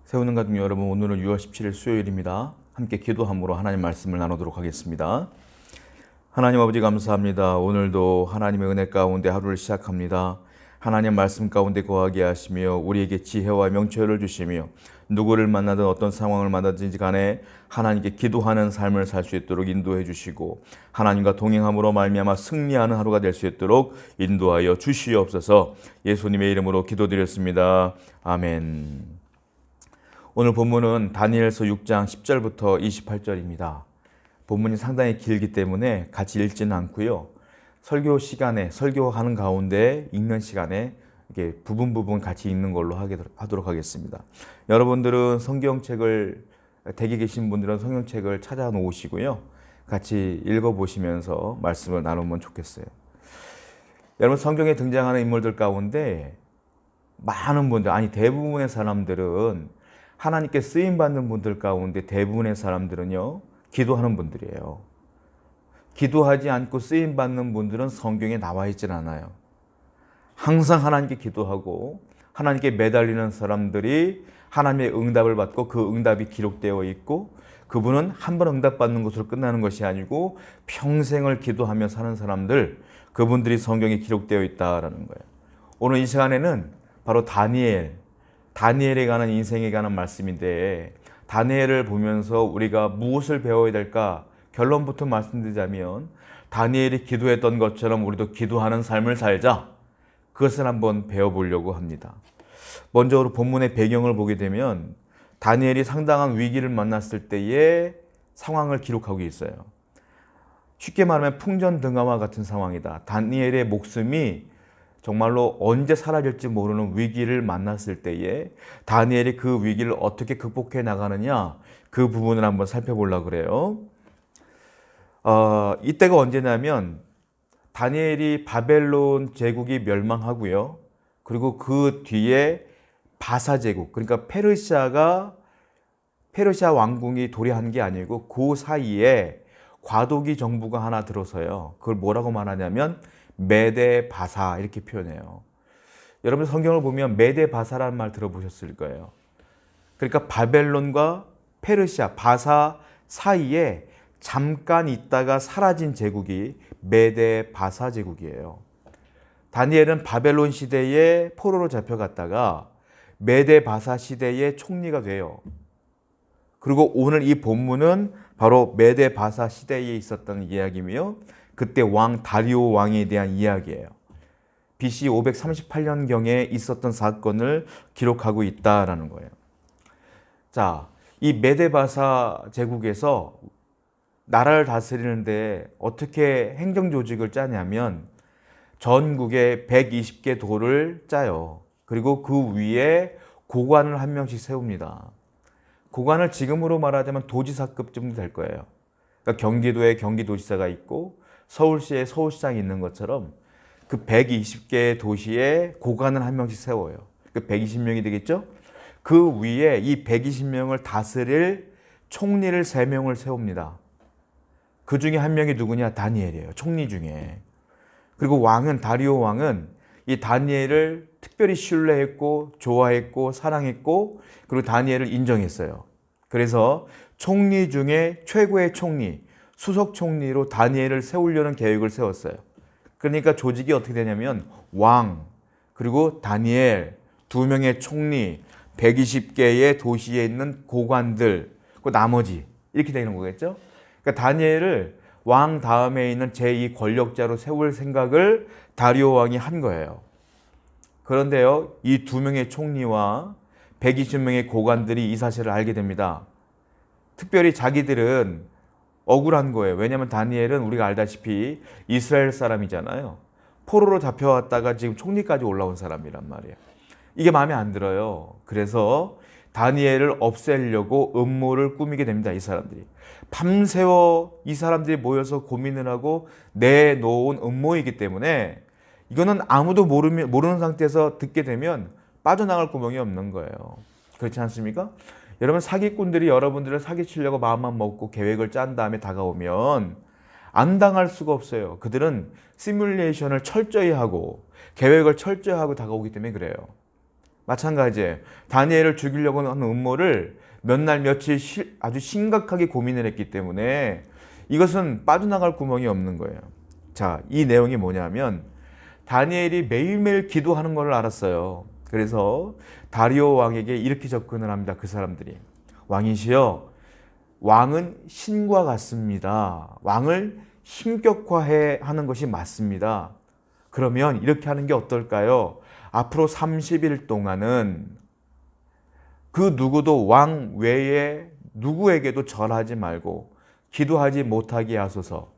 세우는 가족 여러분, 오늘은 6월 17일 수요일입니다. 함께 기도함으로 하나님 말씀을 나누도록 하겠습니다. 하나님 아버지 감사합니다. 오늘도 하나님의 은혜 가운데 하루를 시작합니다. 하나님 말씀 가운데 거하게 하시며 우리에게 지혜와 명철을 주시며 누구를 만나든 어떤 상황을 만나든지 간에 하나님께 기도하는 삶을 살 수 있도록 인도해 주시고 하나님과 동행함으로 말미암아 승리하는 하루가 될 수 있도록 인도하여 주시옵소서. 예수님의 이름으로 기도드렸습니다. 아멘. 오늘 본문은 다니엘서 6장 10절부터 28절입니다. 본문이 상당히 길기 때문에 같이 읽지는 않고요. 설교 시간에, 설교하는 가운데 읽는 시간에 이렇게 부분 같이 읽는 걸로 하도록 하겠습니다. 여러분들은 성경책을, 댁에 계신 분들은 성경책을 찾아 놓으시고요. 같이 읽어보시면서 말씀을 나누면 좋겠어요. 여러분, 성경에 등장하는 인물들 가운데 많은 분들, 아니 대부분의 사람들은 하나님께 쓰임받는 분들 가운데 대부분의 사람들은요, 기도하는 분들이에요. 기도하지 않고 쓰임받는 분들은 성경에 나와 있질 않아요. 항상 하나님께 기도하고 하나님께 매달리는 사람들이 하나님의 응답을 받고 그 응답이 기록되어 있고 그분은 한 번 응답받는 것으로 끝나는 것이 아니고 평생을 기도하며 사는 사람들, 그분들이 성경에 기록되어 있다라는 거예요. 오늘 이 시간에는 바로 다니엘에 관한, 인생에 관한 말씀인데, 다니엘을 보면서 우리가 무엇을 배워야 될까? 결론부터 말씀드리자면 다니엘이 기도했던 것처럼 우리도 기도하는 삶을 살자. 그것을 한번 배워보려고 합니다. 먼저 본문의 배경을 보게 되면 다니엘이 상당한 위기를 만났을 때의 상황을 기록하고 있어요. 쉽게 말하면 풍전등화와 같은 상황이다. 다니엘의 목숨이 정말로 언제 사라질지 모르는 위기를 만났을 때에 다니엘이 그 위기를 어떻게 극복해 나가느냐, 그 부분을 한번 살펴보려고 그래요. 이때가 언제냐면 다니엘이 바벨론 제국이 멸망하고요. 그리고 그 뒤에 바사 제국, 그러니까 페르시아 왕궁이 도래한 게 아니고 그 사이에 과도기 정부가 하나 들어서요. 그걸 뭐라고 말하냐면 메데 바사, 이렇게 표현해요. 여러분 성경을 보면 메데 바사라는 말 들어보셨을 거예요. 그러니까 바벨론과 페르시아, 바사 사이에 잠깐 있다가 사라진 제국이 메데 바사 제국이에요. 다니엘은 바벨론 시대에 포로로 잡혀갔다가 메데 바사 시대의 총리가 돼요. 그리고 오늘 이 본문은 바로 메데 바사 시대에 있었던 이야기며 그때 왕 다리오 왕에 대한 이야기예요. BC 538년경에 있었던 사건을 기록하고 있다라는 거예요. 자, 이 메데바사 제국에서 나라를 다스리는데 어떻게 행정 조직을 짜냐면 전국에 120개 도를 짜요. 그리고 그 위에 고관을 한 명씩 세웁니다. 고관을 지금으로 말하자면 도지사급 정도 될 거예요. 그러니까 경기도에 경기도지사가 있고 서울시에 서울시장이 있는 것처럼 그 120개의 도시에 고관을 한 명씩 세워요. 그 120명이 되겠죠? 그 위에 이 120명을 다스릴 총리를 3명을 세웁니다. 그 중에 한 명이 누구냐? 다니엘이에요. 총리 중에. 그리고 다리오 왕은 이 다니엘을 특별히 신뢰했고 좋아했고 사랑했고 그리고 다니엘을 인정했어요. 그래서 총리 중에 최고의 총리, 수석 총리로 다니엘을 세우려는 계획을 세웠어요. 그러니까 조직이 어떻게 되냐면 왕, 그리고 다니엘, 2명의 총리, 120개의 도시에 있는 고관들, 그 나머지 이렇게 되는 거겠죠. 그러니까 다니엘을 왕 다음에 있는 제2 권력자로 세울 생각을 다리오 왕이 한 거예요. 그런데요, 이 2명의 총리와 120명의 고관들이 이 사실을 알게 됩니다. 특별히 자기들은 억울한 거예요. 왜냐하면 다니엘은 우리가 알다시피 이스라엘 사람이잖아요. 포로로 잡혀왔다가 지금 총리까지 올라온 사람이란 말이에요. 이게 마음에 안 들어요. 그래서 다니엘을 없애려고 음모를 꾸미게 됩니다. 이 사람들이. 밤새워 이 사람들이 모여서 고민을 하고 내놓은 음모이기 때문에 이거는 아무도 모르는 상태에서 듣게 되면 빠져나갈 구멍이 없는 거예요. 그렇지 않습니까? 여러분, 사기꾼들이 여러분들을 사기치려고 마음만 먹고 계획을 짠 다음에 다가오면 안 당할 수가 없어요. 그들은 시뮬레이션을 철저히 하고 계획을 철저히 하고 다가오기 때문에 그래요. 마찬가지예요. 다니엘을 죽이려고 하는 음모를 몇 날 며칠 아주 심각하게 고민을 했기 때문에 이것은 빠져나갈 구멍이 없는 거예요. 자, 이 내용이 뭐냐면 다니엘이 매일매일 기도하는 걸 알았어요. 그래서 다리오 왕에게 이렇게 접근을 합니다. 그 사람들이. 왕이시여, 왕은 신과 같습니다. 왕을 신격화해 하는 것이 맞습니다. 그러면 이렇게 하는 게 어떨까요? 앞으로 30일 동안은 그 누구도 왕 외에 누구에게도 절하지 말고 기도하지 못하게 하소서.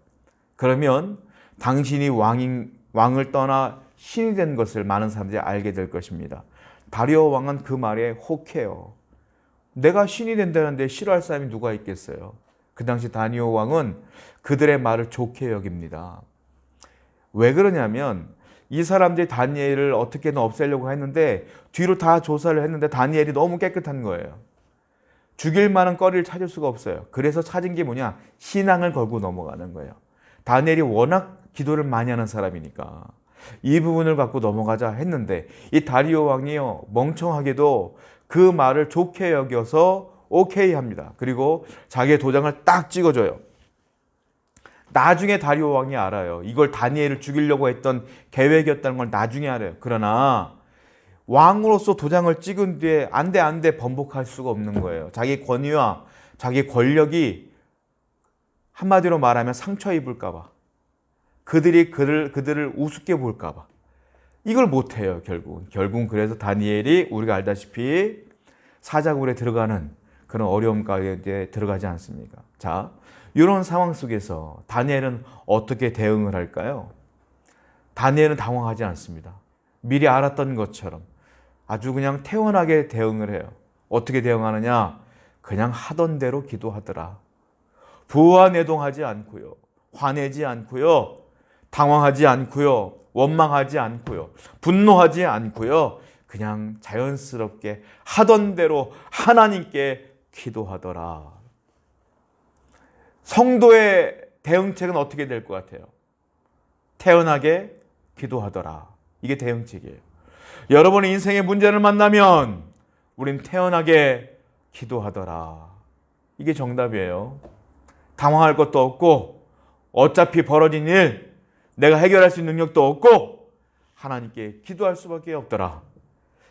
그러면 당신이 왕을 떠나 신이 된 것을 많은 사람들이 알게 될 것입니다. 다리오 왕은 그 말에 혹해요. 내가 신이 된다는데 싫어할 사람이 누가 있겠어요? 그 당시 다리오 왕은 그들의 말을 좋게 여깁니다. 왜 그러냐면 이 사람들이 다니엘을 어떻게든 없애려고 했는데 뒤로 다 조사를 했는데 다니엘이 너무 깨끗한 거예요. 죽일 만한 거리를 찾을 수가 없어요. 그래서 찾은 게 뭐냐? 신앙을 걸고 넘어가는 거예요. 다니엘이 워낙 기도를 많이 하는 사람이니까 이 부분을 갖고 넘어가자 했는데 이 다리오 왕이요, 멍청하게도 그 말을 좋게 여겨서 오케이 합니다. 그리고 자기의 도장을 딱 찍어줘요. 나중에 다리오 왕이 알아요. 이걸 다니엘을 죽이려고 했던 계획이었다는 걸 나중에 알아요. 그러나 왕으로서 도장을 찍은 뒤에 안 돼 번복할 수가 없는 거예요. 자기 권위와 자기 권력이 한마디로 말하면 상처 입을까 봐. 그들이 그들을 우습게 볼까 봐. 이걸 못 해요, 결국은 그래서 다니엘이 우리가 알다시피 사자굴에 들어가는 그런 어려움 가운데 들어가지 않습니까? 자, 이런 상황 속에서 다니엘은 어떻게 대응을 할까요? 다니엘은 당황하지 않습니다. 미리 알았던 것처럼 아주 그냥 태연하게 대응을 해요. 어떻게 대응하느냐? 그냥 하던 대로 기도하더라. 부하내동하지 않고요. 화내지 않고요. 당황하지 않고요. 원망하지 않고요. 분노하지 않고요. 그냥 자연스럽게 하던 대로 하나님께 기도하더라. 성도의 대응책은 어떻게 될 것 같아요? 태연하게 기도하더라. 이게 대응책이에요. 여러분의 인생의 문제를 만나면 우린 태연하게 기도하더라. 이게 정답이에요. 당황할 것도 없고 어차피 벌어진 일 내가 해결할 수 있는 능력도 없고 하나님께 기도할 수밖에 없더라.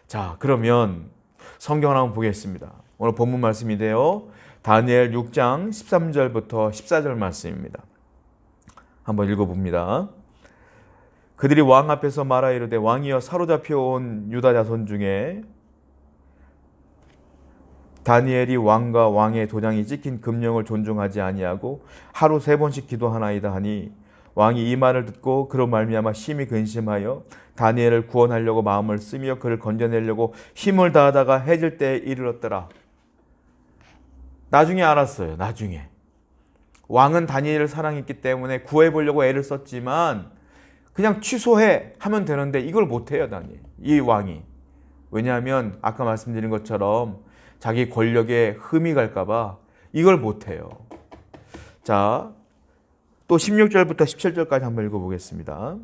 자, 그러면 성경을 한번 보겠습니다. 오늘 본문 말씀인데요. 다니엘 6장 13절부터 14절 말씀입니다. 한번 읽어봅니다. 그들이 왕 앞에서 말하 이르되 왕이여 사로잡혀 온 유다 자손 중에 다니엘이 왕과 왕의 도장이 찍힌 금령을 존중하지 아니하고 하루 3번씩 기도하나이다 하니 왕이 이 말을 듣고 그로 말미암아 심히 근심하여 다니엘을 구원하려고 마음을 쓰며 그를 건져내려고 힘을 다하다가 해질 때에 이르렀더라. 나중에 알았어요. 나중에. 왕은 다니엘을 사랑했기 때문에 구해보려고 애를 썼지만 그냥 취소해 하면 되는데 이걸 못해요. 다니엘. 이 왕이. 왜냐하면 아까 말씀드린 것처럼 자기 권력에 흠이 갈까 봐 이걸 못해요. 자, 또 16절부터 17절까지 한번 읽어보겠습니다.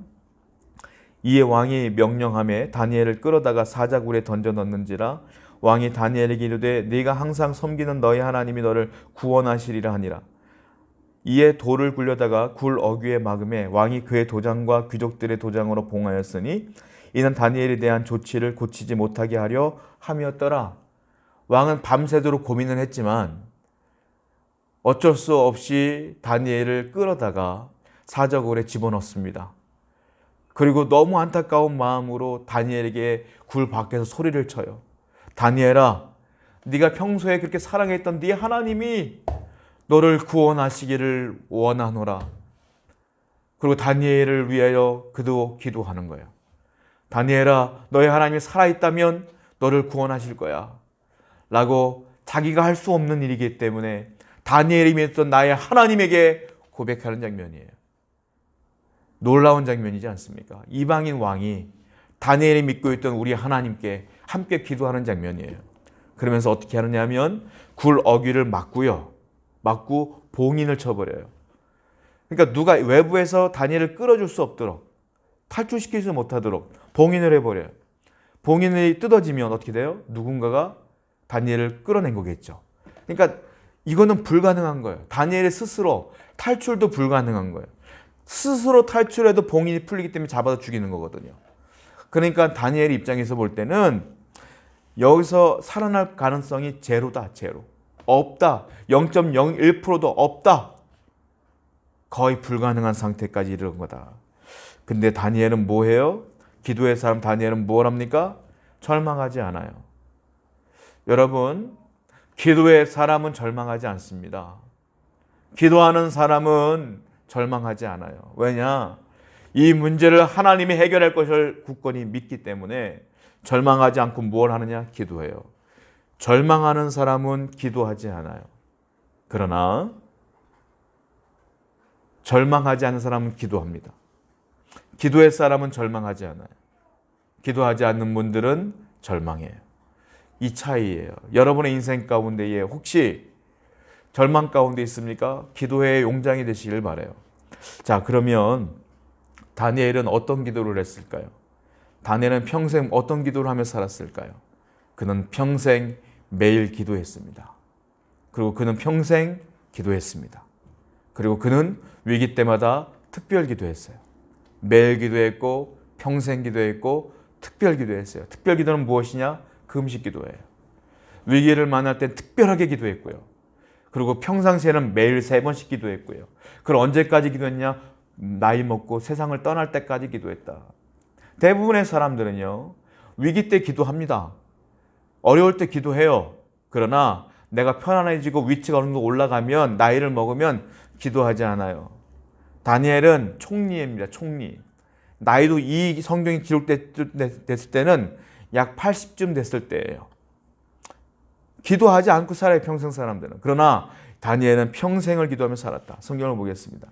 이에 왕이 명령하며 다니엘을 끌어다가 사자굴에 던져 넣는지라 왕이 다니엘에게 이르되 네가 항상 섬기는 너희 하나님이 너를 구원하시리라 하니라. 이에 돌을 굴려다가 굴 어귀에 막음에 왕이 그의 도장과 귀족들의 도장으로 봉하였으니 이는 다니엘에 대한 조치를 고치지 못하게 하려 함이었더라. 왕은 밤새도록 고민을 했지만 어쩔 수 없이 다니엘을 끌어다가 사자굴에 집어넣습니다. 그리고 너무 안타까운 마음으로 다니엘에게 굴 밖에서 소리를 쳐요. 다니엘아, 네가 평소에 그렇게 사랑했던 네 하나님이 너를 구원하시기를 원하노라. 그리고 다니엘을 위하여 그도 기도하는 거예요. 다니엘아, 너의 하나님이 살아있다면 너를 구원하실 거야. 라고 자기가 할 수 없는 일이기 때문에 다니엘이 믿었던 나의 하나님에게 고백하는 장면이에요. 놀라운 장면이지 않습니까? 이방인 왕이 다니엘이 믿고 있던 우리 하나님께 함께 기도하는 장면이에요. 그러면서 어떻게 하느냐 하면 굴 어귀를 막고 봉인을 쳐버려요. 그러니까 누가 외부에서 다니엘을 끌어줄 수 없도록 탈출시키지 못하도록 봉인을 해버려요. 봉인이 뜯어지면 어떻게 돼요? 누군가가 다니엘을 끌어낸 거겠죠. 그러니까 이거는 불가능한 거예요. 다니엘이 스스로 탈출도 불가능한 거예요. 스스로 탈출해도 봉인이 풀리기 때문에 잡아서 죽이는 거거든요. 그러니까 다니엘 입장에서 볼 때는 여기서 살아날 가능성이 제로다. 제로. 없다. 0.01%도 없다. 거의 불가능한 상태까지 이르는 거다. 근데 다니엘은 뭐해요? 기도의 사람 다니엘은 뭘 합니까? 절망하지 않아요. 여러분, 기도의 사람은 절망하지 않습니다. 기도하는 사람은 절망하지 않아요. 왜냐? 이 문제를 하나님이 해결할 것을 굳건히 믿기 때문에 절망하지 않고 뭘 하느냐? 기도해요. 절망하는 사람은 기도하지 않아요. 그러나 절망하지 않는 사람은 기도합니다. 기도의 사람은 절망하지 않아요. 기도하지 않는 분들은 절망해요. 이 차이예요. 여러분의 인생 가운데에 혹시 절망 가운데 있습니까? 기도의 용장이 되시길 바라요. 자, 그러면 다니엘은 어떤 기도를 했을까요? 다니엘은 평생 어떤 기도를 하며 살았을까요? 그는 평생 매일 기도했습니다. 그리고 그는 평생 기도했습니다. 그리고 그는 위기 때마다 특별 기도했어요. 매일 기도했고 평생 기도했고 특별 기도했어요. 특별 기도는 무엇이냐? 금식 기도예요. 위기를 만날 땐 특별하게 기도했고요. 그리고 평상시에는 매일 3번씩 기도했고요. 그걸 언제까지 기도했냐? 나이 먹고 세상을 떠날 때까지 기도했다. 대부분의 사람들은요, 위기 때 기도합니다. 어려울 때 기도해요. 그러나 내가 편안해지고 위치가 어느 정도 올라가면, 나이를 먹으면 기도하지 않아요. 다니엘은 총리입니다. 총리. 나이도 이 성경이 기록됐을 때는 약 80쯤 됐을 때예요. 기도하지 않고 살아요, 평생 사람들은. 그러나 다니엘은 평생을 기도하며 살았다. 성경을 보겠습니다.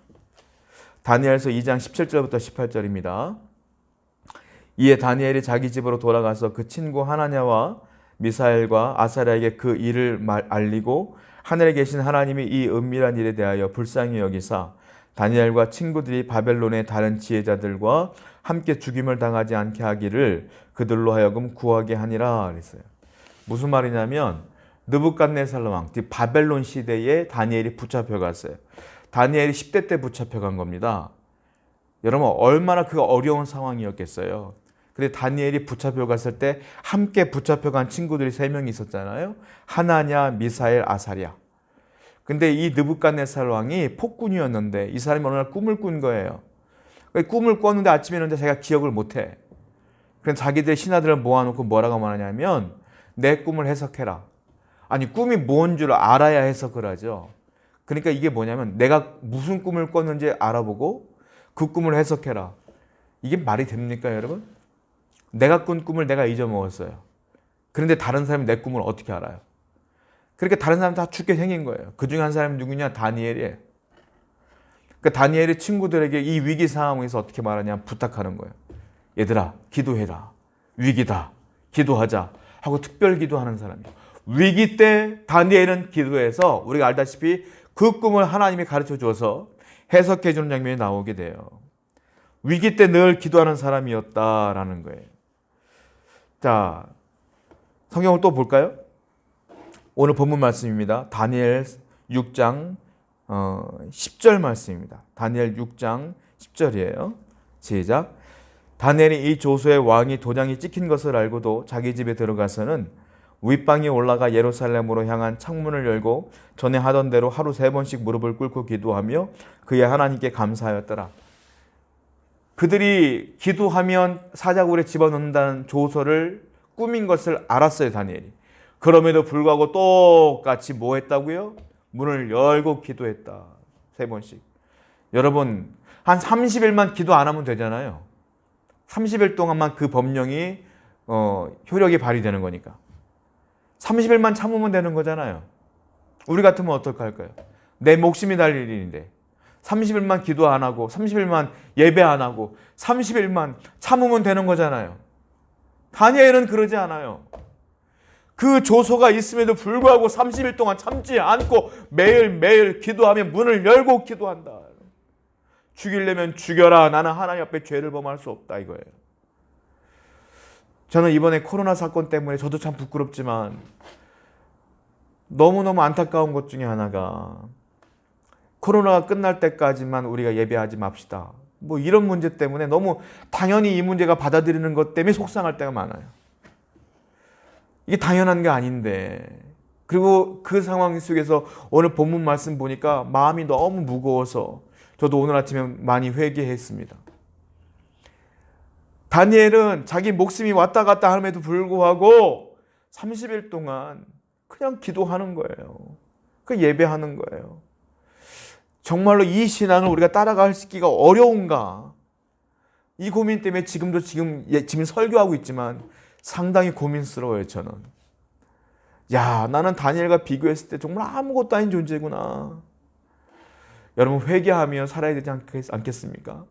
다니엘서 2장 17절부터 18절입니다. 이에 다니엘이 자기 집으로 돌아가서 그 친구 하나냐와 미사엘과 아사랴에게 그 일을 알리고 하늘에 계신 하나님이 이 은밀한 일에 대하여 불쌍히 여기사 다니엘과 친구들이 바벨론의 다른 지혜자들과 함께 죽임을 당하지 않게 하기를 그들로 하여금 구하게 하니라 그랬어요. 무슨 말이냐면 느부갓네살 왕, 바벨론 시대에 다니엘이 붙잡혀갔어요. 다니엘이 10대 때 붙잡혀간 겁니다. 여러분 얼마나 그 어려운 상황이었겠어요. 근데 다니엘이 붙잡혀갔을 때 함께 붙잡혀간 친구들이 3명이 있었잖아요. 하나냐, 미사엘, 아사랴. 근데 이 느부갓네살 왕이 폭군이었는데 이 사람이 어느 날 꿈을 꾼 거예요. 꿈을 꿨는데 아침에 일어났는데 자기가 기억을 못해. 그래서 자기들 신하들을 모아놓고 뭐라고 말하냐면 내 꿈을 해석해라. 아니 꿈이 뭔 줄 알아야 해석을 하죠. 그러니까 이게 뭐냐면 내가 무슨 꿈을 꿨는지 알아보고 그 꿈을 해석해라. 이게 말이 됩니까 여러분? 내가 꾼 꿈을 내가 잊어먹었어요. 그런데 다른 사람이 내 꿈을 어떻게 알아요? 그러니까 다른 사람 다 죽게 생긴 거예요. 그 중에 한 사람이 누구냐? 다니엘이에요. 그러니까 다니엘이 친구들에게 이 위기 상황에서 어떻게 말하냐? 부탁하는 거예요. 얘들아 기도해라. 위기다. 기도하자. 하고 특별 기도하는 사람이에요. 위기 때 다니엘은 기도해서 우리가 알다시피 그 꿈을 하나님이 가르쳐 줘서 해석해 주는 장면이 나오게 돼요. 위기 때 늘 기도하는 사람이었다라는 거예요. 자, 성경을 또 볼까요? 오늘 본문 말씀입니다. 다니엘 6장 10절 말씀입니다. 다니엘 6장 10절이에요. 시작. 다니엘이 이 조소의 왕이 도장이 찍힌 것을 알고도 자기 집에 들어가서는 윗방에 올라가 예루살렘으로 향한 창문을 열고 전에 하던 대로 하루 3번씩 무릎을 꿇고 기도하며 그의 하나님께 감사하였더라. 그들이 기도하면 사자굴에 집어넣는다는 조서를 꾸민 것을 알았어요, 다니엘이. 그럼에도 불구하고 똑같이 뭐 했다고요? 문을 열고 기도했다. 3번씩. 여러분, 한 30일만 기도 안 하면 되잖아요. 30일 동안만 그 법령이 효력이 발휘되는 거니까. 30일만 참으면 되는 거잖아요. 우리 같으면 어떨까 할까요? 내 목숨이 달릴 일인데 30일만 기도 안 하고 30일만 예배 안 하고 30일만 참으면 되는 거잖아요. 다니엘은 그러지 않아요. 그 조서가 있음에도 불구하고 30일 동안 참지 않고 매일매일 기도하며 문을 열고 기도한다. 죽이려면 죽여라. 나는 하나님 앞에 죄를 범할 수 없다 이거예요. 저는 이번에 코로나 사건 때문에 저도 참 부끄럽지만 너무너무 안타까운 것 중에 하나가 코로나가 끝날 때까지만 우리가 예배하지 맙시다. 뭐 이런 문제 때문에 너무 당연히 이 문제가 받아들이는 것 때문에 속상할 때가 많아요. 이게 당연한 게 아닌데. 그리고 그 상황 속에서 오늘 본문 말씀 보니까 마음이 너무 무거워서 저도 오늘 아침에 많이 회개했습니다. 다니엘은 자기 목숨이 왔다 갔다 함에도 불구하고 30일 동안 그냥 기도하는 거예요. 그 예배하는 거예요. 정말로 이 신앙을 우리가 따라가기가 어려운가? 이 고민 때문에 지금 설교하고 있지만 상당히 고민스러워요, 저는. 야, 나는 다니엘과 비교했을 때 정말 아무것도 아닌 존재구나. 여러분, 회개하며 살아야 되지 않겠습니까?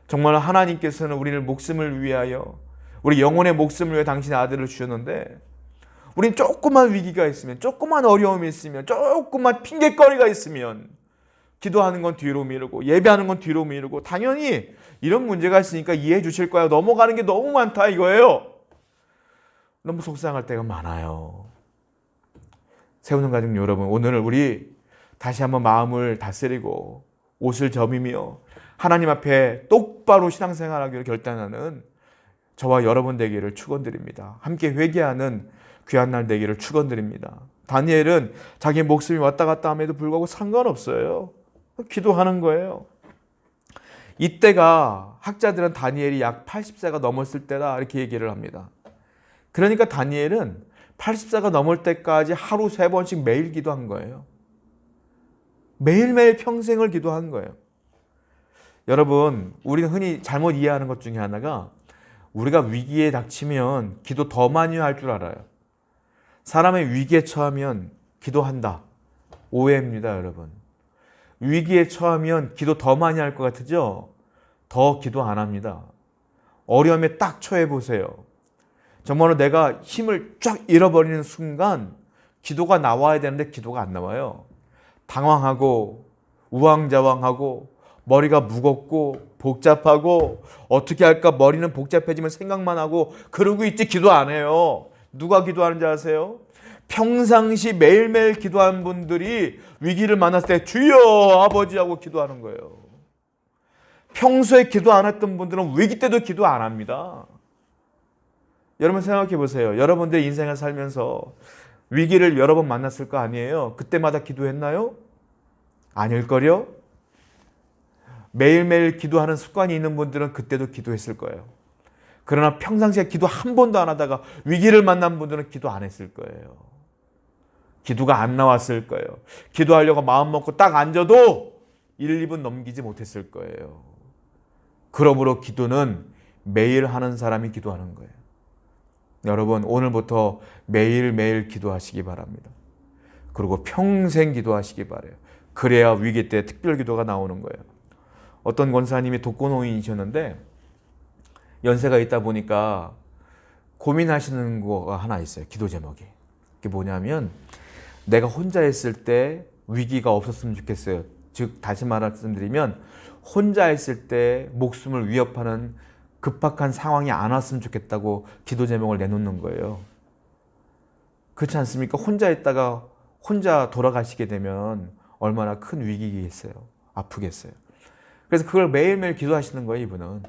정말 하나님께서는 우리를 목숨을 위하여, 우리 영혼의 목숨을 위해 당신의 아들을 주셨는데, 우린 조그만 위기가 있으면, 조그만 어려움이 있으면, 조그만 핑계거리가 있으면 기도하는 건 뒤로 미루고 예배하는 건 뒤로 미루고 당연히 이런 문제가 있으니까 이해해 주실 거야. 넘어가는 게 너무 많다 이거예요. 너무 속상할 때가 많아요. 세우는 가족 여러분, 오늘 우리 다시 한번 마음을 다스리고 옷을 저미며 하나님 앞에 똑바로 신앙생활하기를 결단하는 저와 여러분 되기를 축원드립니다. 함께 회개하는 귀한 날 되기를 축원드립니다. 다니엘은 자기 목숨이 왔다 갔다 함에도 불구하고 상관없어요. 기도하는 거예요. 이때가 학자들은 다니엘이 약 80세가 넘었을 때다 이렇게 얘기를 합니다. 그러니까 다니엘은 80세가 넘을 때까지 하루 3번씩 매일 기도한 거예요. 매일매일 평생을 기도한 거예요. 여러분, 우리는 흔히 잘못 이해하는 것 중에 하나가 우리가 위기에 닥치면 기도 더 많이 할 줄 알아요. 사람의 위기에 처하면 기도한다. 오해입니다, 여러분. 위기에 처하면 기도 더 많이 할 것 같으죠? 더 기도 안 합니다. 어려움에 딱 처해 보세요. 정말로 내가 힘을 쫙 잃어버리는 순간 기도가 나와야 되는데 기도가 안 나와요. 당황하고 우왕좌왕하고 머리가 무겁고 복잡하고 어떻게 할까 머리는 복잡해지면 생각만 하고 그러고 있지 기도 안 해요. 누가 기도하는지 아세요? 평상시 매일매일 기도하는 분들이 위기를 만났을 때 주여 아버지 하고 기도하는 거예요. 평소에 기도 안 했던 분들은 위기 때도 기도 안 합니다. 여러분 생각해 보세요. 여러분들 인생을 살면서 위기를 여러 번 만났을 거 아니에요? 그때마다 기도했나요? 아닐걸요? 매일매일 기도하는 습관이 있는 분들은 그때도 기도했을 거예요. 그러나 평상시에 기도 한 번도 안 하다가 위기를 만난 분들은 기도 안 했을 거예요. 기도가 안 나왔을 거예요. 기도하려고 마음 먹고 딱 앉아도 1, 2분 넘기지 못했을 거예요. 그러므로 기도는 매일 하는 사람이 기도하는 거예요. 여러분, 오늘부터 매일매일 기도하시기 바랍니다. 그리고 평생 기도하시기 바라요. 그래야 위기 때 특별 기도가 나오는 거예요. 어떤 권사님이 독거노인이셨는데 연세가 있다 보니까 고민하시는 거가 하나 있어요. 기도 제목이. 그게 뭐냐면 내가 혼자 있을 때 위기가 없었으면 좋겠어요. 즉 다시 말씀드리면 혼자 있을 때 목숨을 위협하는 급박한 상황이 안 왔으면 좋겠다고 기도 제목을 내놓는 거예요. 그렇지 않습니까? 혼자 있다가 혼자 돌아가시게 되면 얼마나 큰 위기겠어요. 아프겠어요. 그래서 그걸 매일매일 기도하시는 거예요, 이분은.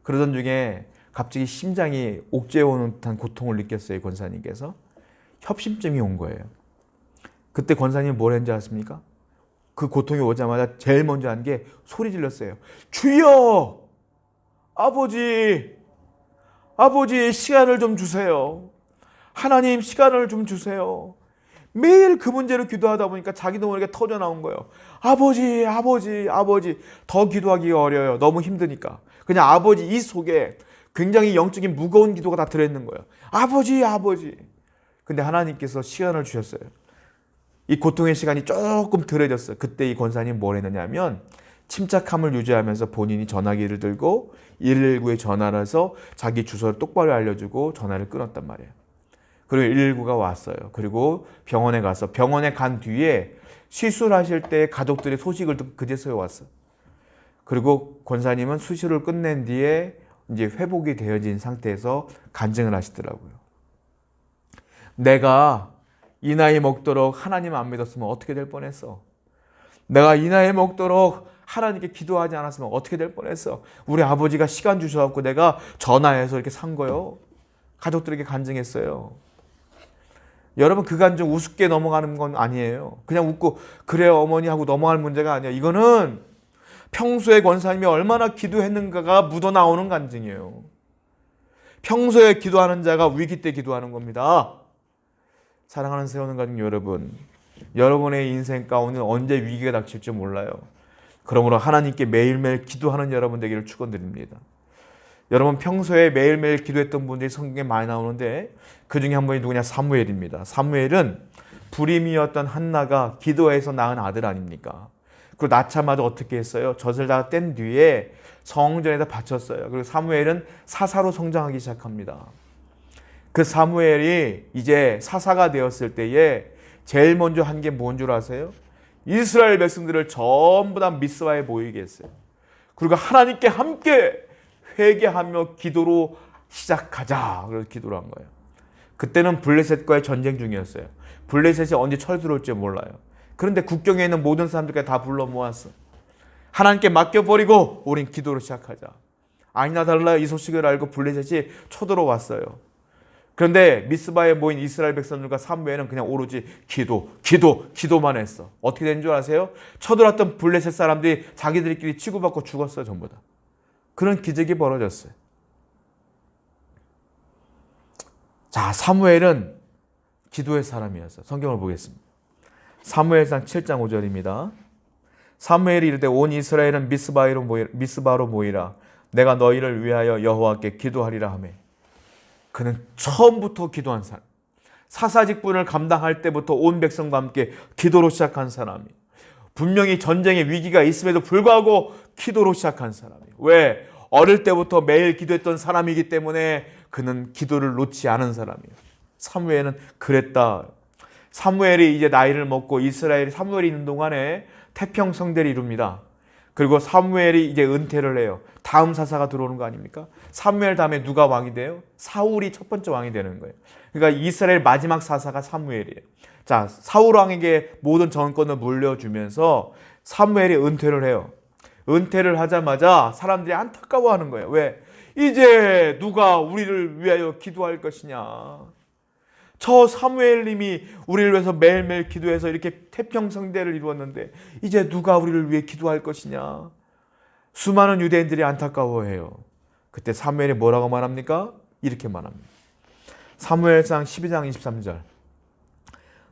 그러던 중에 갑자기 심장이 옥죄어오는 듯한 고통을 느꼈어요, 권사님께서. 협심증이 온 거예요. 그때 권사님이 뭘 했는지 아십니까? 그 고통이 오자마자 제일 먼저 한 게 소리 질렀어요. 주여! 아버지! 아버지 시간을 좀 주세요. 하나님 시간을 좀 주세요. 매일 그 문제로 기도하다 보니까 자기도 모르게 터져 나온 거예요. 아버지, 아버지, 아버지. 더 기도하기가 어려워요. 너무 힘드니까. 그냥 아버지 이 속에 굉장히 영적인 무거운 기도가 다 들어있는 거예요. 아버지, 아버지. 근데 하나님께서 시간을 주셨어요. 이 고통의 시간이 조금 덜해졌어요. 그때 이 권사님 뭘 했느냐면 침착함을 유지하면서 본인이 전화기를 들고 119에 전화를 해서 자기 주소를 똑바로 알려주고 전화를 끊었단 말이에요. 그리고 119가 왔어요. 그리고 병원에 가서 병원에 간 뒤에 시술하실 때 가족들의 소식을 듣고 그제서야 왔어요. 그리고 권사님은 수술을 끝낸 뒤에 이제 회복이 되어진 상태에서 간증을 하시더라고요. 내가 이 나이 먹도록 하나님 안 믿었으면 어떻게 될 뻔했어. 내가 이 나이 먹도록 하나님께 기도하지 않았으면 어떻게 될 뻔했어. 우리 아버지가 시간 주셔갖고 내가 전화해서 이렇게 산 거요. 가족들에게 간증했어요. 여러분, 그 간증 우습게 넘어가는 건 아니에요. 그냥 웃고 그래요 어머니 하고 넘어갈 문제가 아니에요. 이거는 평소에 권사님이 얼마나 기도했는가가 묻어나오는 간증이에요. 평소에 기도하는 자가 위기 때 기도하는 겁니다. 사랑하는 세우는 가족 여러분, 여러분의 인생 가운데 언제 위기가 닥칠지 몰라요. 그러므로 하나님께 매일매일 기도하는 여러분 되기를 축원드립니다. 여러분, 평소에 매일매일 기도했던 분들이 성경에 많이 나오는데 그 중에 한 분이 누구냐? 사무엘입니다. 사무엘은 불임이었던 한나가 기도해서 낳은 아들 아닙니까? 그리고 낳자마자 어떻게 했어요? 젖을 다 뗀 뒤에 성전에다 바쳤어요. 그리고 사무엘은 사사로 성장하기 시작합니다. 그 사무엘이 이제 사사가 되었을 때에 제일 먼저 한 게 뭔 줄 아세요? 이스라엘 백성들을 전부 다 미스바에 모이게 했어요. 그리고 하나님께 함께 회개하며 기도로 시작하자. 그래서 기도를 한 거예요. 그때는 블레셋과의 전쟁 중이었어요. 블레셋이 언제 쳐들어올지 몰라요. 그런데 국경에 있는 모든 사람들까지 다 불러 모았어. 하나님께 맡겨버리고 우린 기도로 시작하자. 아니나 달라 이 소식을 알고 블레셋이 쳐들어왔어요. 그런데 미스바에 모인 이스라엘 백성들과 사무엘은 그냥 오로지 기도만 했어. 어떻게 된 줄 아세요? 쳐들어왔던 블레셋 사람들이 자기들끼리 치고받고 죽었어요. 전부 다. 그런 기적이 벌어졌어요. 자, 사무엘은 기도의 사람이었어요. 성경을 보겠습니다. 사무엘상 7장 5절입니다. 사무엘이 이르되 온 이스라엘은 미스바로 모이라. 내가 너희를 위하여 여호와께 기도하리라 하매. 그는 처음부터 기도한 사람. 사사직분을 감당할 때부터 온 백성과 함께 기도로 시작한 사람이. 분명히 전쟁의 위기가 있음에도 불구하고 기도로 시작한 사람이. 왜? 어릴 때부터 매일 기도했던 사람이기 때문에 그는 기도를 놓지 않은 사람이에요. 사무엘은 그랬다. 사무엘이 이제 나이를 먹고 이스라엘이 사무엘이 있는 동안에 태평성대를 이룹니다. 그리고 사무엘이 이제 은퇴를 해요. 다음 사사가 들어오는 거 아닙니까? 사무엘 다음에 누가 왕이 돼요? 사울이 첫 번째 왕이 되는 거예요. 그러니까 이스라엘 마지막 사사가 사무엘이에요. 자, 사울 왕에게 모든 정권을 물려주면서 사무엘이 은퇴를 해요. 은퇴를 하자마자 사람들이 안타까워하는 거예요. 왜? 이제 누가 우리를 위하여 기도할 것이냐. 저 사무엘님이 우리를 위해서 매일매일 기도해서 이렇게 태평성대를 이루었는데 이제 누가 우리를 위해 기도할 것이냐. 수많은 유대인들이 안타까워해요. 그때 사무엘이 뭐라고 말합니까? 이렇게 말합니다. 사무엘상 12장 23절.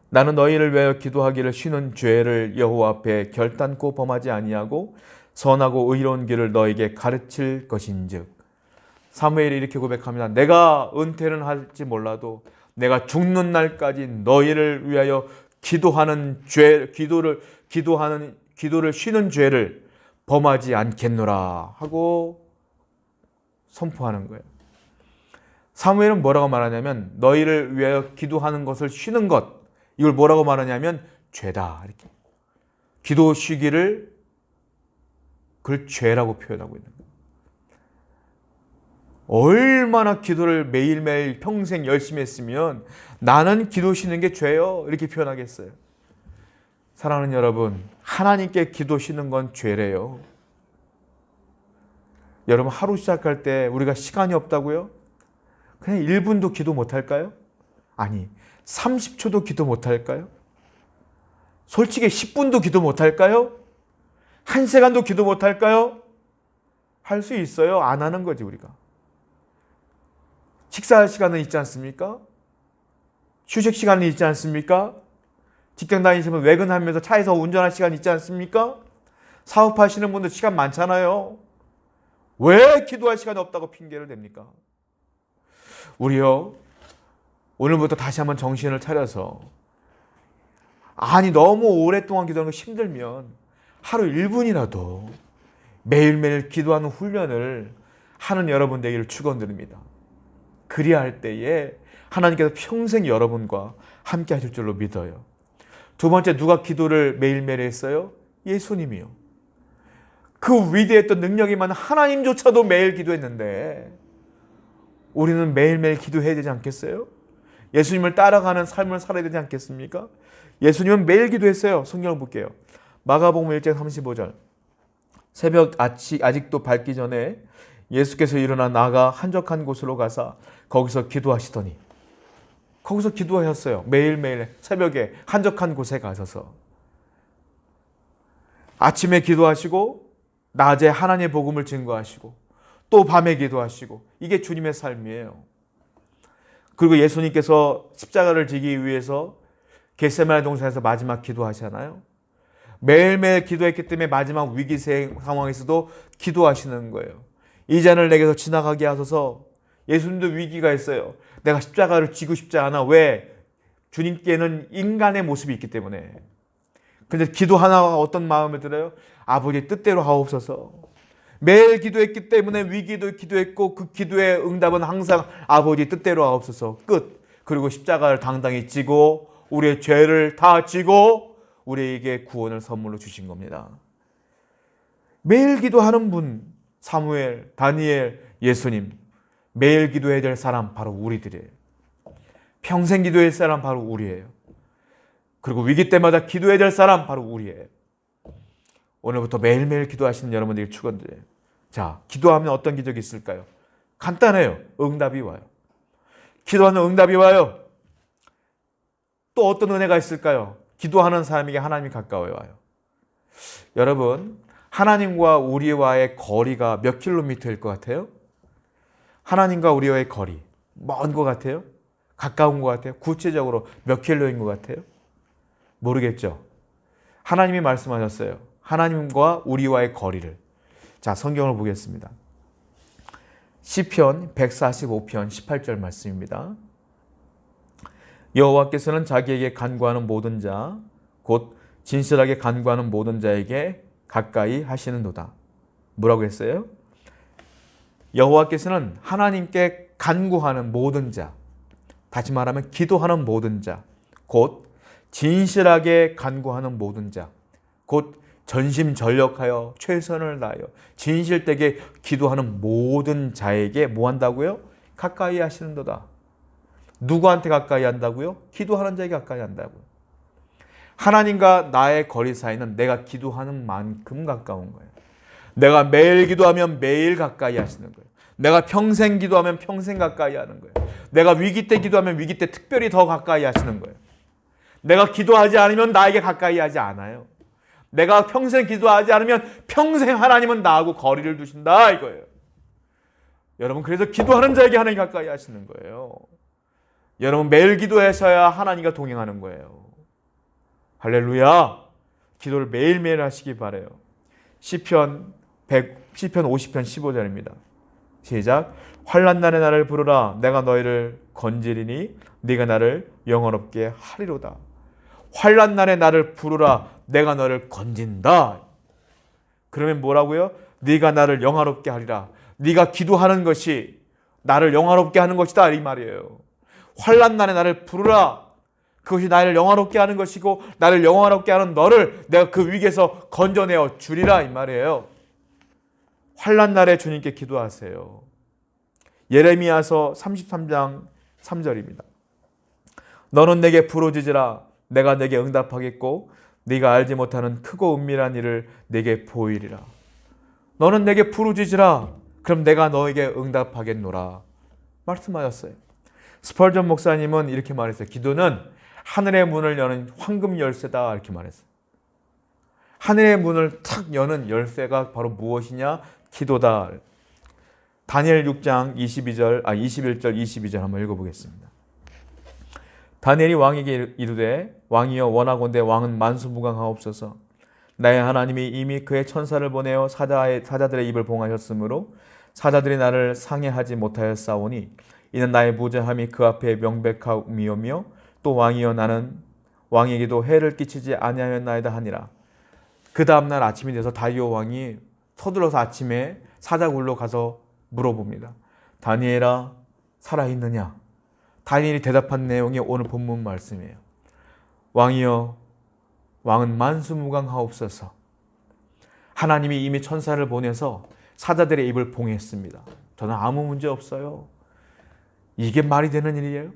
나는 너희를 위하여 기도하기를 쉬는 죄를 여호와 앞에 결단코 범하지 아니하고 선하고 의로운 길을 너에게 가르칠 것인즉. 사무엘이 이렇게 고백합니다. 내가 은퇴는 할지 몰라도 내가 죽는 날까지 너희를 위하여 기도를 쉬는 죄를 범하지 않겠노라 하고 선포하는 거예요. 사무엘은 뭐라고 말하냐면 너희를 위하여 기도하는 것을 쉬는 것, 이걸 뭐라고 말하냐면 죄다. 이렇게 기도 쉬기를 그걸 죄라고 표현하고 있는 거예요. 얼마나 기도를 매일매일 평생 열심히 했으면 나는 기도 쉬는 게 죄요 이렇게 표현하겠어요. 사랑하는 여러분, 하나님께 기도 쉬는 건 죄래요. 여러분, 하루 시작할 때 우리가 시간이 없다고요? 그냥 1분도 기도 못할까요? 아니, 30초도 기도 못할까요? 솔직히 10분도 기도 못할까요? 1시간도 기도 못할까요? 할 수 있어요. 안 하는 거지 우리가. 식사할 시간은 있지 않습니까? 휴식 시간은 있지 않습니까? 직장 다니시면 외근하면서 차에서 운전할 시간 있지 않습니까? 사업하시는 분들 시간 많잖아요. 왜 기도할 시간이 없다고 핑계를 댑니까? 우리요, 오늘부터 다시 한번 정신을 차려서, 아니 너무 오랫동안 기도하는 거 힘들면 하루 1분이라도 매일매일 기도하는 훈련을 하는 여러분 되기를 축원드립니다. 그리할 때에 하나님께서 평생 여러분과 함께 하실 줄로 믿어요. 두 번째, 누가 기도를 매일매일 했어요? 예수님이요. 그 위대했던 능력이 많은 하나님조차도 매일 기도했는데 우리는 매일매일 기도해야 되지 않겠어요? 예수님을 따라가는 삶을 살아야 되지 않겠습니까? 예수님은 매일 기도했어요. 성경을 볼게요. 마가복음 1장 35절. 새벽 아직도 밝기 전에 예수께서 일어나 나가 한적한 곳으로 가서 거기서 기도하시더니, 거기서 기도하셨어요. 매일매일 새벽에 한적한 곳에 가셔서 아침에 기도하시고 낮에 하나님의 복음을 증거하시고 또 밤에 기도하시고, 이게 주님의 삶이에요. 그리고 예수님께서 십자가를 지기 위해서 겟세마네 동산에서 마지막 기도하시잖아요. 매일매일 기도했기 때문에 마지막 위기 상황에서도 기도하시는 거예요. 이 잔을 내게서 지나가게 하소서. 예수님도 위기가 있어요. 내가 십자가를 지고 싶지 않아. 왜? 주님께는 인간의 모습이 있기 때문에. 근데 기도 하나가 어떤 마음을 들어요? 아버지 뜻대로 하옵소서. 매일 기도했기 때문에 위기도 기도했고 그 기도의 응답은 항상 아버지 뜻대로 하옵소서. 끝. 그리고 십자가를 당당히 지고 우리의 죄를 다 지고 우리에게 구원을 선물로 주신 겁니다. 매일 기도하는 분, 사무엘, 다니엘, 예수님. 매일 기도해야 될 사람 바로 우리들이에요. 평생 기도해야 될 사람 바로 우리예요. 그리고 위기 때마다 기도해야 될 사람 바로 우리예요. 오늘부터 매일매일 기도하시는 여러분들이 축원드려요. 자, 기도하면 어떤 기적이 있을까요? 간단해요. 응답이 와요. 기도하는 응답이 와요. 또 어떤 은혜가 있을까요? 기도하는 사람에게 하나님이 가까워요 와요. 여러분, 하나님과 우리와의 거리가 몇 킬로미터일 것 같아요? 하나님과 우리와의 거리, 먼 것 같아요? 가까운 것 같아요? 구체적으로 몇 킬로인 것 같아요? 모르겠죠? 하나님이 말씀하셨어요. 하나님과 우리와의 거리를. 자, 성경을 보겠습니다. 시편 145편 18절 말씀입니다. 여호와께서는 자기에게 간구하는 모든 자, 곧 진실하게 간구하는 모든 자에게 가까이 하시는도다. 뭐라고 했어요? 여호와께서는 하나님께 간구하는 모든 자, 다시 말하면 기도하는 모든 자, 곧 진실하게 간구하는 모든 자, 곧 전심전력하여 최선을 다하여 진실되게 기도하는 모든 자에게 뭐 한다고요? 가까이 하시는도다. 누구한테 가까이 한다고요? 기도하는 자에게 가까이 한다고요. 하나님과 나의 거리 사이는 내가 기도하는 만큼 가까운 거예요. 내가 매일 기도하면 매일 가까이 하시는 거예요. 내가 평생 기도하면 평생 가까이 하는 거예요. 내가 위기 때 기도하면 위기 때 특별히 더 가까이 하시는 거예요. 내가 기도하지 않으면 나에게 가까이 하지 않아요. 내가 평생 기도하지 않으면 평생 하나님은 나하고 거리를 두신다 이거예요. 여러분, 그래서 기도하는 자에게 하나님 가까이 하시는 거예요. 여러분, 매일 기도하셔야 하나님과 동행하는 거예요. 할렐루야. 기도를 매일매일 하시기 바라요. 시편 50편 15절입니다. 시작. 환난 날에 나를 부르라. 내가 너희를 건지리니 네가 나를 영원롭게 하리로다. 환난 날에 나를 부르라. 내가 너를 건진다. 그러면 뭐라고요? 네가 나를 영화롭게 하리라. 네가 기도하는 것이 나를 영화롭게 하는 것이다 이 말이에요. 환난 날에 나를 부르라. 그것이 나를 영화롭게 하는 것이고 나를 영화롭게 하는 너를 내가 그 위기에서 건져내어 주리라 이 말이에요. 환난 날에 주님께 기도하세요. 예레미야서 33장 3절입니다. 너는 내게 부르짖으라. 내가 내게 응답하겠고 네가 알지 못하는 크고 은밀한 일을 내게 보이리라. 너는 내게 부르짖으라. 그럼 내가 너에게 응답하겠노라. 말씀하셨어요. 스펄전 목사님은 이렇게 말했어요. 기도는 하늘의 문을 여는 황금 열쇠다 이렇게 말했어요. 하늘의 문을 탁 여는 열쇠가 바로 무엇이냐? 기도다. 다니엘 6장 21절 22절 한번 읽어보겠습니다. 다니엘이 왕에게 이르되 왕이여 원하건대 왕은 만수무강하옵소서. 나의 하나님이 이미 그의 천사를 보내어 사자들의 입을 봉하셨으므로 사자들이 나를 상해하지 못하였사오니 이는 나의 무죄함이 그 앞에 명백함이오며 또 왕이여 나는 왕에게도 해를 끼치지 아니하였나이다 하니라. 그 다음날 아침이 돼서 다리오 왕이 서둘러서 아침에 사자굴로 가서 물어봅니다. 다니엘아 살아있느냐? 다니엘이 대답한 내용이 오늘 본문 말씀이에요. 왕이여 왕은 만수무강하옵소서. 하나님이 이미 천사를 보내서 사자들의 입을 봉했습니다. 저는 아무 문제 없어요. 이게 말이 되는 일이에요?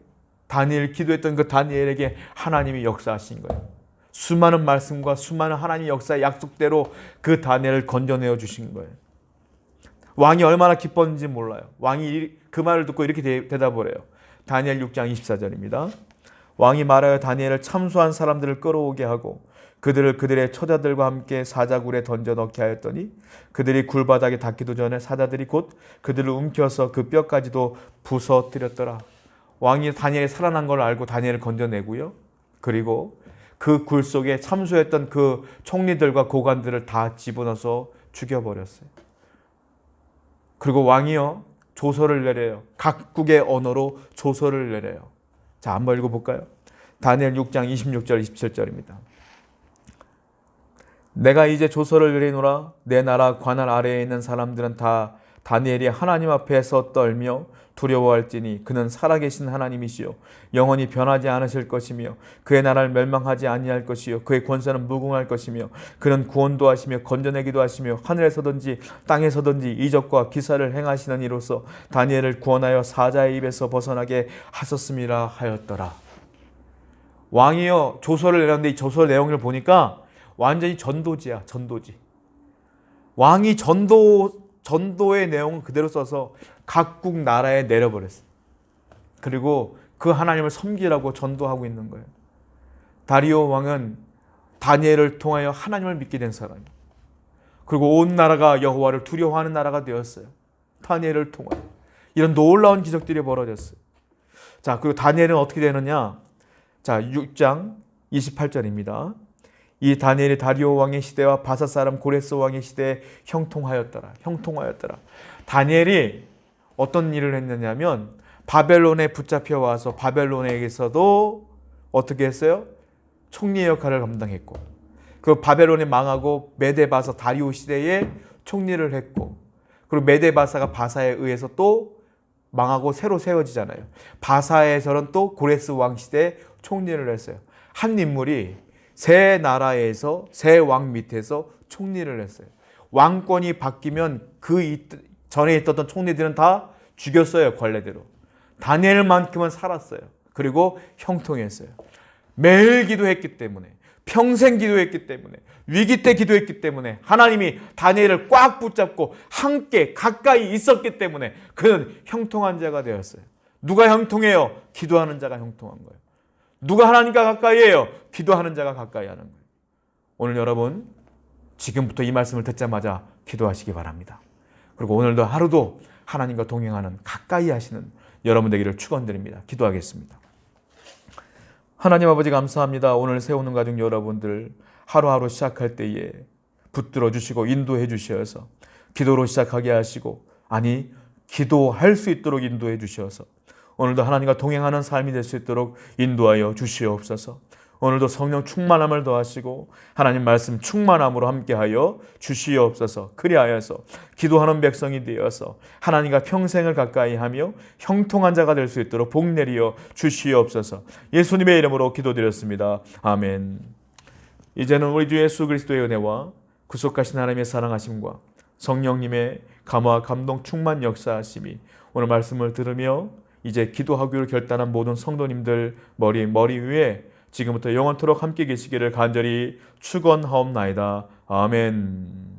다니엘 기도했던 그 다니엘에게 하나님이 역사하신 거예요. 수많은 말씀과 수많은 하나님의 역사의 약속대로 그 다니엘을 건져내어 주신 거예요. 왕이 얼마나 기뻤는지 몰라요. 왕이 그 말을 듣고 이렇게 대답을 해요. 다니엘 6장 24절입니다. 왕이 말하여 다니엘을 참수한 사람들을 끌어오게 하고 그들을 그들의 처자들과 함께 사자굴에 던져 넣게 하였더니 그들이 굴바닥에 닿기도 전에 사자들이 곧 그들을 움켜서 그 뼈까지도 부서뜨렸더라. 왕이 다니엘이 살아난 걸 알고 다니엘을 건져내고요. 그리고 그 굴 속에 참수했던 그 총리들과 고관들을 다 집어넣어서 죽여버렸어요. 그리고 왕이요 조서를 내려요. 각국의 언어로 조서를 내려요. 자, 한번 읽어볼까요? 다니엘 6장 26절 27절입니다. 내가 이제 조서를 내리노라. 내 나라 관할 아래에 있는 사람들은 다 다니엘이 하나님 앞에서 떨며 두려워할지니 그는 살아계신 하나님이시요 영원히 변하지 않으실 것이며 그의 나라를 멸망하지 아니할 것이요 그의 권세는 무궁할 것이며 그는 구원도 하시며 건져내기도 하시며 하늘에서든지 땅에서든지 이적과 기사를 행하시는 이로써 다니엘을 구원하여 사자의 입에서 벗어나게 하셨음이라 하였더라. 왕이요 조서를 내렸는데 이 조서 내용을 보니까 완전히 전도지야. 전도지. 왕이 전도의 내용을 그대로 써서 각국 나라에 내려버렸어요. 그리고 그 하나님을 섬기라고 전도하고 있는 거예요. 다리오 왕은 다니엘을 통하여 하나님을 믿게 된 사람이에요. 그리고 온 나라가 여호와를 두려워하는 나라가 되었어요. 다니엘을 통하여. 이런 놀라운 기적들이 벌어졌어요. 자, 그리고 다니엘은 어떻게 되느냐? 자, 6장 28절입니다. 이 다니엘이 다리오 왕의 시대와 바사 사람 고레스 왕의 시대에 형통하였더라. 형통하였더라. 다니엘이 어떤 일을 했느냐면 바벨론에 붙잡혀 와서 바벨론에게서도 어떻게 했어요? 총리 역할을 감당했고 그 바벨론이 망하고 메데바사 다리오 시대에 총리를 했고 그리고 메데바사가 바사에 의해서 또 망하고 새로 세워지잖아요. 바사에서는 또 고레스 왕 시대에 총리를 했어요. 한 인물이 세 나라에서 세 왕 밑에서 총리를 했어요. 왕권이 바뀌면 그 전에 있었던 총리들은 다 죽였어요. 관례대로. 다니엘만큼은 살았어요. 그리고 형통했어요. 매일 기도했기 때문에 평생 기도했기 때문에 위기 때 기도했기 때문에 하나님이 다니엘을 꽉 붙잡고 함께 가까이 있었기 때문에 그는 형통한 자가 되었어요. 누가 형통해요? 기도하는 자가 형통한 거예요. 누가 하나님과 가까이 해요? 기도하는 자가 가까이 하는 거예요. 오늘 여러분 지금부터 이 말씀을 듣자마자 기도하시기 바랍니다. 그리고 오늘도 하루도 하나님과 동행하는 가까이 하시는 여러분 되기를 축원드립니다. 기도하겠습니다. 하나님 아버지 감사합니다. 오늘 세우는 가족 여러분들 하루하루 시작할 때에 붙들어 주시고 인도해 주셔서 기도로 시작하게 하시고 기도할 수 있도록 인도해 주셔서 오늘도 하나님과 동행하는 삶이 될 수 있도록 인도하여 주시옵소서. 오늘도 성령 충만함을 더하시고 하나님 말씀 충만함으로 함께하여 주시옵소서. 그리하여서 기도하는 백성이 되어서 하나님과 평생을 가까이하며 형통한 자가 될 수 있도록 복 내리어 주시옵소서. 예수님의 이름으로 기도드렸습니다. 아멘. 이제는 우리 주 예수 그리스도의 은혜와 구속하신 하나님의 사랑하심과 성령님의 감화 감동 충만 역사하심이 오늘 말씀을 들으며 이제 기도하기로 결단한 모든 성도님들 머리 위에 지금부터 영원토록 함께 계시기를 간절히 축원하옵나이다. 아멘.